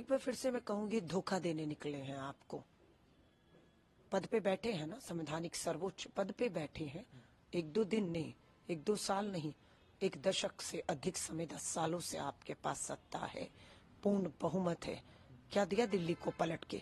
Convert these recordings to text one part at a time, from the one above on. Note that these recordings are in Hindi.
एक बार फिर से मैं कहूंगी, धोखा देने निकले हैं आपको। पद पे बैठे हैं ना, संवैधानिक सर्वोच्च पद पे बैठे हैं। एक दो दिन नहीं, एक दो साल नहीं, एक दशक से अधिक समय, 10 सालों से आपके पास सत्ता है, पूर्ण बहुमत है। क्या दिया दिल्ली को पलट के?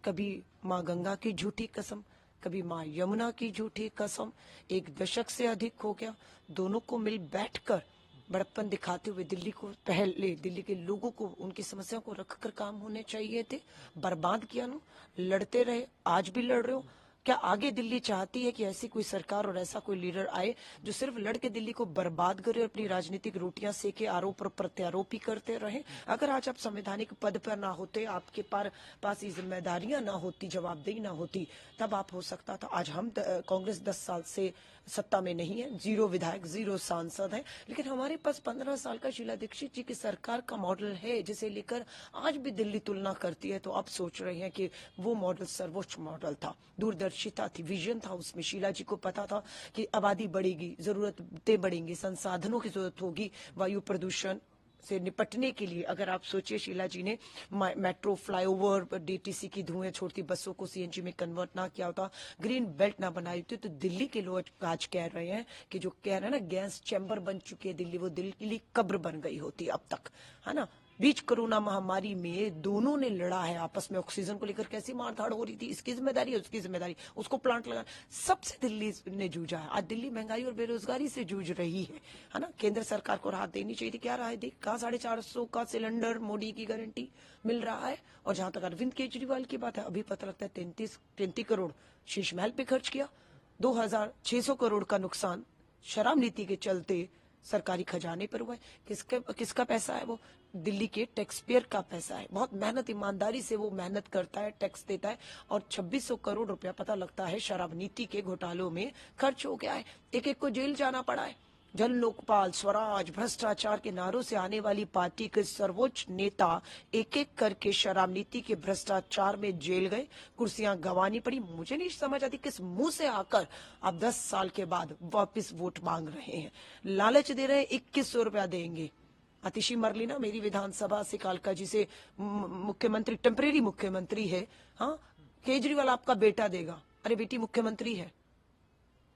कभी माँ गंगा की झूठी कसम, कभी माँ यमुना की झूठी कसम। एक दशक से अधिक हो गया। दोनों को मिल बैठकर बड़प्पन दिखाते हुए दिल्ली को, पहले दिल्ली के लोगों को उनकी समस्याओं को रखकर काम होने चाहिए थे। बर्बाद किया ना, लड़ते रहे, आज भी लड़ रहे हो। क्या आगे दिल्ली चाहती है कि ऐसी कोई सरकार और ऐसा कोई लीडर आए जो सिर्फ लड़के दिल्ली को बर्बाद करे और अपनी राजनीतिक रोटियां सेके, आरोप और प्रत्यारोप ही करते रहे? अगर आज आप संवैधानिक पद पर ना होते, आपके पास ये जिम्मेदारियां ना होती, जवाबदेही ना होती, तब आप हो सकता था। आज हम कांग्रेस 10 साल से सत्ता में नहीं है, 0 विधायक, 0 सांसद है, लेकिन हमारे पास 15 साल का शीला दीक्षित जी की सरकार का मॉडल है, जिसे लेकर आज भी दिल्ली तुलना करती है। तो अब सोच रहे हैं कि वो मॉडल सर्वोच्च मॉडल था, दूरदर्शिता थी, विजन था उसमें। शीला जी को पता था कि आबादी बढ़ेगी, जरूरतें बढ़ेंगी, संसाधनों की जरूरत होगी, वायु प्रदूषण से निपटने के लिए। अगर आप सोचिए, शीला जी ने मेट्रो, फ्लाईओवर, डीटीसी की धुएं छोड़ती बसों को सीएनजी में कन्वर्ट ना किया होता, ग्रीन बेल्ट ना बनाई होती, तो दिल्ली के लोग आज कह रहे हैं कि जो कह रहे हैं ना गैस चैम्बर बन चुकी है दिल्ली, वो दिल्ली कब्र बन गई होती अब तक, है ना। बीच कोरोना महामारी में दोनों ने लड़ा है आपस में, ऑक्सीजन को लेकर कैसी मारधाड़ हो रही थी, इसकी जिम्मेदारी है, उसकी जिम्मेदारी, उसको प्लांट लगा, सबसे दिल्ली ने जूझा है। आज दिल्ली महंगाई और बेरोजगारी से जूझ रही है ना। केंद्र सरकार को राहत देनी चाहिए थी, क्या राहत दी? कहा 450 का सिलेंडर, मोदी की गारंटी मिल रहा है। और जहां तक अरविंद केजरीवाल की बात है, अभी पता लगता है 33 करोड़ शीश महल पे खर्च किया, 2600 करोड़ का नुकसान शराब नीति के चलते सरकारी खजाने पर हुआ है। किसका पैसा है? वो दिल्ली के टैक्स पेयर का पैसा है। बहुत मेहनत, ईमानदारी से वो मेहनत करता है, टैक्स देता है, और 2600 करोड़ रुपया पता लगता है शराब नीति के घोटालों में खर्च हो गया है। एक एक को जेल जाना पड़ा है। जन लोकपाल, स्वराज, भ्रष्टाचार के नारों से आने वाली पार्टी के सर्वोच्च नेता एक एक करके शराब नीति के भ्रष्टाचार में जेल गए, कुर्सियां गंवानी पड़ी। मुझे नहीं समझ आती किस मुंह से आकर आप 10 साल के बाद वापस वोट मांग रहे हैं, लालच दे रहे हैं 2100 रुपया देंगे। आतिशी मरली मेरी विधानसभा से कालका जी से मुख्यमंत्री, टेम्परेरी मुख्यमंत्री है, हाँ, केजरीवाल आपका बेटा देगा। अरे बेटी मुख्यमंत्री है,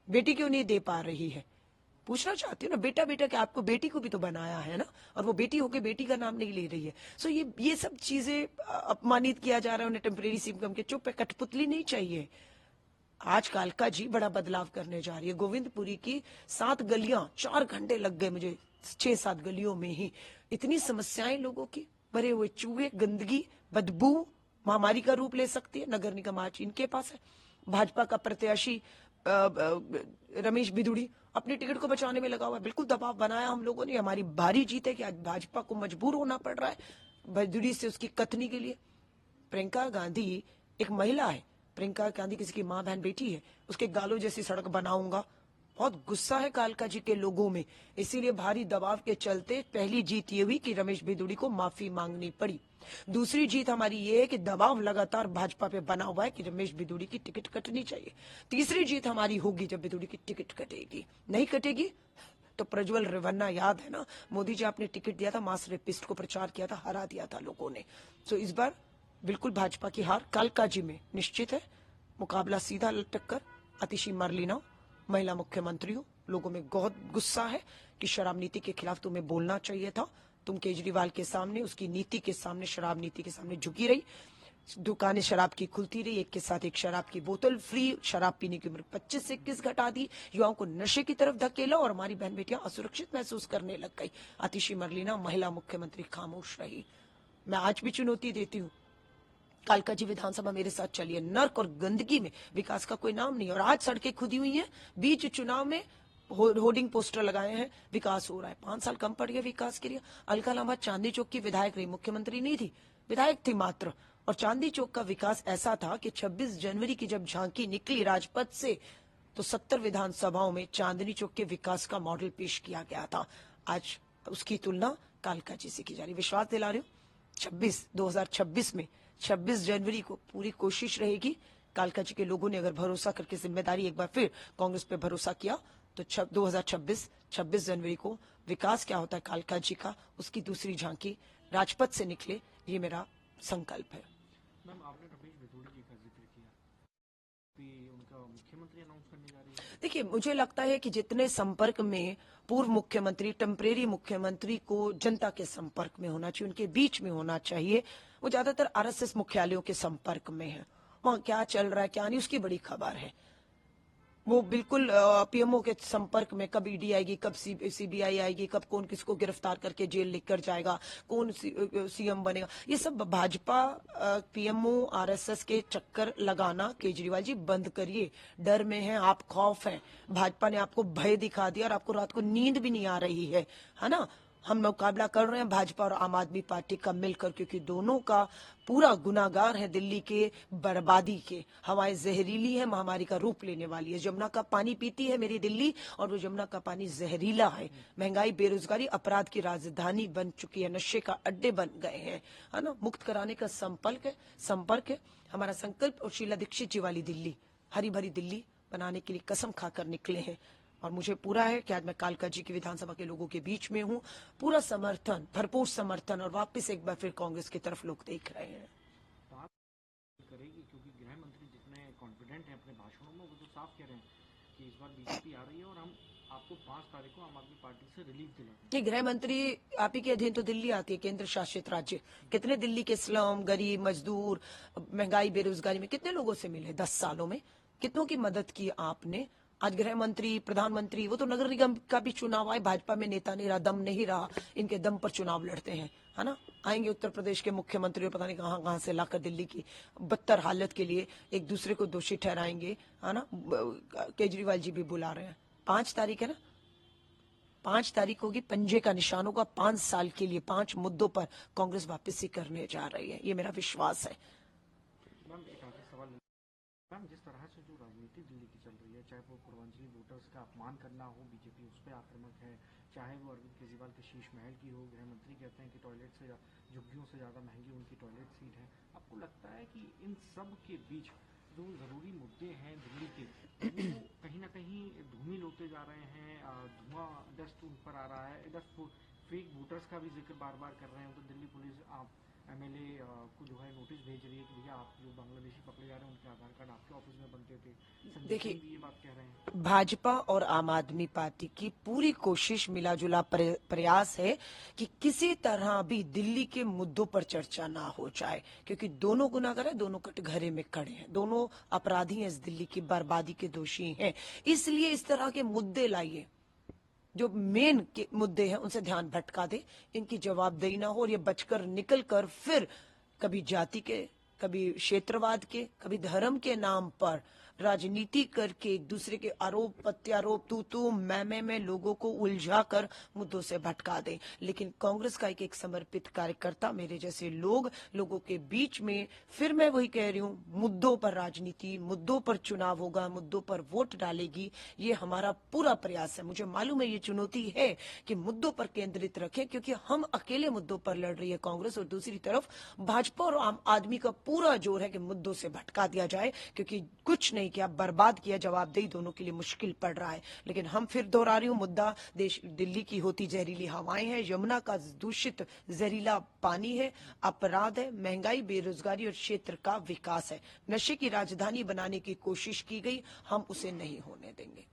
बेटी क्यों नहीं दे पा रही है? पूछना चाहती हूँ ना, बेटा बेटा क्या, आपको बेटी को भी तो बनाया है ना, और वो बेटी होके बेटी का नाम नहीं ले रही है। सो ये सब चीजें अपमानित किया जा रहा है उन्हें, टेम्परेरी सीएम के। चुप है, कठपुतली नहीं चाहिए। आज कालका जी बड़ा बदलाव करने जा रही है। गोविंदपुरी की 7 गलियां, 4 घंटे लग गए मुझे 6-7 गलियों में ही। इतनी समस्याएं लोगों की, भरे हुए चूहे, गंदगी, बदबू महामारी का रूप ले सकती है। नगर निगम आज इनके पास है। भाजपा का प्रत्याशी रमेश बिधूड़ी अपनी टिकट को बचाने में लगा हुआ है। बिल्कुल दबाव बनाया हम लोगों ने। हमारी भारी जीत है कि आज भाजपा को मजबूर होना पड़ रहा है बिधूड़ी से उसकी कथनी के लिए। प्रियंका गांधी एक महिला है, प्रियंका गांधी किसी की माँ बहन बेटी है, उसके गालों जैसी सड़क बनाऊंगा। बहुत गुस्सा है कालका जी के लोगों में, इसीलिए भारी दबाव के चलते पहली जीत ये हुई कि रमेश बिधूड़ी को माफी मांगनी पड़ी। दूसरी जीत हमारी ये है कि दबाव लगातार भाजपा पे बना हुआ है कि रमेश बिधूड़ी की टिकट कटनी चाहिए। तीसरी जीत हमारी होगी जब बिधूड़ी की टिकट कटेगी। नहीं कटेगी तो प्रज्वल रेवन्ना, याद है ना, मोदी जी आपने टिकट दिया था, मास रेपिस्ट को प्रचार किया था, हरा दिया था लोगों ने। सो इस बार बिल्कुल भाजपा की हार कालका जी में निश्चित है। मुकाबला सीधा टक्कर, आतिशी मरलीना महिला मुख्यमंत्री हो। लोगों में बहुत गुस्सा है कि शराब नीति के खिलाफ तुम्हें बोलना चाहिए था। तुम केजरीवाल के सामने, उसकी नीति के सामने, शराब नीति के सामने झुकी रही। दुकानें शराब की खुलती रही, एक के साथ एक शराब की बोतल फ्री। शराब पीने की उम्र 25 से 21 घटा दी, युवाओं को नशे की तरफ धकेला और हमारी बहन बेटियां असुरक्षित महसूस करने लग गई। आतिशी मरलीना महिला मुख्यमंत्री खामोश रही। मैं आज भी चुनौती देती हूँ, कालका जी विधानसभा मेरे साथ चलिए। नर्क और गंदगी में विकास का कोई नाम नहीं। और आज सड़कें खुदी हुई हैं, बीच चुनाव में होर्डिंग पोस्टर लगाए हैं, विकास हो रहा है। 5 साल कम पड़ गया विकास के लिए। अलका लांबा चांदनी चौक की विधायक रही, मुख्यमंत्री नहीं थी, विधायक थी मात्र। और चांदनी चौक का विकास ऐसा था कि 26 जनवरी की जब झांकी निकली राजपथ से, तो 70 विधानसभाओं में चांदनी चौक के विकास का मॉडल पेश किया गया था। आज उसकी तुलना कालका जी से की जा रही। विश्वास दिला रही हूँ, 2026 में 26 जनवरी को पूरी कोशिश रहेगी। कालका जी के लोगों ने अगर भरोसा करके जिम्मेदारी एक बार फिर कांग्रेस पे भरोसा किया तो 26 जनवरी को विकास क्या होता है कालका जी का, उसकी दूसरी झांकी राजपथ से निकले, ये मेरा संकल्प है। मैम, आपने रमेश भितोड़ी जी का जिक्र किया कि उनका मुख्यमंत्री अनाउंस करने जा रही है। देखिए, मुझे लगता है कि जितने संपर्क में पूर्व मुख्यमंत्री, टेम्परेरी मुख्यमंत्री को जनता के संपर्क में होना चाहिए, उनके बीच में होना चाहिए, वो ज्यादातर आरएसएस मुख्यालयों के संपर्क में है। वहां क्या चल रहा है क्या नहीं उसकी बड़ी खबर है। वो बिल्कुल पीएमओ के संपर्क में, कब ईडी आएगी, कब सीबीआई आएगी, कब कौन किसको गिरफ्तार करके जेल लेकर जाएगा, कौन सीएम बनेगा, ये सब भाजपा पीएमओ आरएसएस के चक्कर लगाना केजरीवाल जी बंद करिए। डर में है आप, खौफ है, भाजपा ने आपको भय दिखा दिया और आपको रात को नींद भी नहीं आ रही है ना। हम मुकाबला कर रहे हैं भाजपा और आम आदमी पार्टी का मिलकर, क्योंकि दोनों का पूरा गुनाहगार है दिल्ली के बर्बादी के। हवाएं जहरीली है, महामारी का रूप लेने वाली है। जमुना का पानी पीती है मेरी दिल्ली, और वो जमुना का पानी जहरीला है। महंगाई, बेरोजगारी, अपराध की राजधानी बन चुकी है, नशे का अड्डे बन गए हैं, है ना। मुक्त कराने का संपर्क है हमारा संकल्प। और शीला दीक्षित जी वाली दिल्ली, हरी भरी दिल्ली बनाने के लिए कसम खाकर निकले हैं। और मुझे पूरा है कि आज मैं कालका जी की विधानसभा के लोगों के बीच में हूँ। पूरा समर्थन, भरपूर समर्थन, और वापस एक बार फिर कांग्रेस की तरफ लोग देख रहे हैं। बात करेगी क्योंकि गृह मंत्री जितने कॉन्फिडेंट हैं अपने भाषणों में, वो तो साफ कह रहे हैं कि इस बार बीजेपी आ रही है और हम आपको 5 तारीख को आम आदमी पार्टी से रिलीफ दिलाएंगे। ये गृह मंत्री आप ही के अधीन तो दिल्ली आती है, केंद्र शासित राज्य। कितने दिल्ली के स्लम, गरीब, मजदूर, महंगाई, बेरोजगारी में कितने लोगों से मिले 10 सालों में? कितनों की मदद की आपने? आज गृह मंत्री, प्रधानमंत्री, वो तो नगर निगम का भी चुनाव आए, भाजपा में नेता नहीं रहा, दम नहीं रहा, इनके दम पर चुनाव लड़ते हैं, है ना। आएंगे उत्तर प्रदेश के मुख्यमंत्री और पता नहीं कहां कहां से लाकर दिल्ली की बदतर हालत के लिए एक दूसरे को दोषी ठहराएंगे, है ना। केजरीवाल जी भी बुला रहे हैं। 5 तारीख है ना, 5 तारीख होगी, पंजे का निशान होगा। 5 साल के लिए 5 मुद्दों पर कांग्रेस वापसी करने जा रही है, ये मेरा विश्वास है। मैम, एक आखिरी सवाल। मैम, जिस तरह से जो राजनीति दिल्ली की चल रही है, चाहे वो पूर्वांचली वोटर्स का अपमान करना हो, बीजेपी उस पर आक्रामक है, चाहे वो अरविंद केजरीवाल के शीश महल की हो, गृह मंत्री कहते हैं कि टॉयलेट से झुग्गियों से ज़्यादा महंगी उनकी टॉयलेट सीट है। आपको लगता है कि इन सब के बीच जो ज़रूरी मुद्दे हैं दिल्ली के, वो कहीं ना कहीं धूमिल होते जा रहे हैं, धुआं, डस्ट उन पर आ रहा है, डस्ट फेक वोटर्स का भी जिक्र बार बार कर रहे हैं, तो दिल्ली पुलिस आप एमएलए को जो है नोटिस भेज रही है कि भैया आप जो बांग्लादेशी पकड़े जा रहे हैं उनके आधार कार्ड आपके ऑफिस में बनते थे। संजय सिंह भी ये बात कह रहे हैं। भाजपा और आम आदमी पार्टी की पूरी कोशिश, मिला जुला प्रयास है कि किसी तरह भी दिल्ली के मुद्दों पर चर्चा ना हो जाए, क्योंकि दोनों गुनाहगार हैं, दोनों कटघरे में खड़े हैं, दोनों अपराधी हैं, इस दिल्ली की बर्बादी के दोषी हैं। इसलिए इस तरह के मुद्दे लाइए जो मेन के मुद्दे हैं, उनसे ध्यान भटका दे, इनकी जवाबदेही ना हो, और ये बचकर निकल कर फिर कभी जाति के, कभी क्षेत्रवाद के, कभी धर्म के नाम पर राजनीति करके एक दूसरे के आरोप प्रत्यारोप, तू मैं में लोगों को उलझा कर मुद्दों से भटका दे। लेकिन कांग्रेस का एक समर्पित कार्यकर्ता, मेरे जैसे लोग, लोगों के बीच में, फिर मैं वही कह रही हूँ, मुद्दों पर राजनीति, मुद्दों पर चुनाव होगा, मुद्दों पर वोट डालेगी, ये हमारा पूरा प्रयास है। मुझे मालूम है ये चुनौती है कि मुद्दों पर केंद्रित रखें, क्योंकि हम अकेले मुद्दों पर लड़ रही है कांग्रेस, और दूसरी तरफ भाजपा और आम आदमी का पूरा जोर है कि मुद्दों से भटका दिया जाए, क्योंकि कुछ नहीं किया, बर्बाद किया, जवाबदेही दोनों के लिए मुश्किल पड़ रहा है। लेकिन हम फिर दोहरा रही हूँ, मुद्दा देश दिल्ली की होती जहरीली हवाएं हैं, यमुना का दूषित जहरीला पानी है, अपराध है, महंगाई, बेरोजगारी और क्षेत्र का विकास है। नशे की राजधानी बनाने की कोशिश की गई, हम उसे नहीं होने देंगे।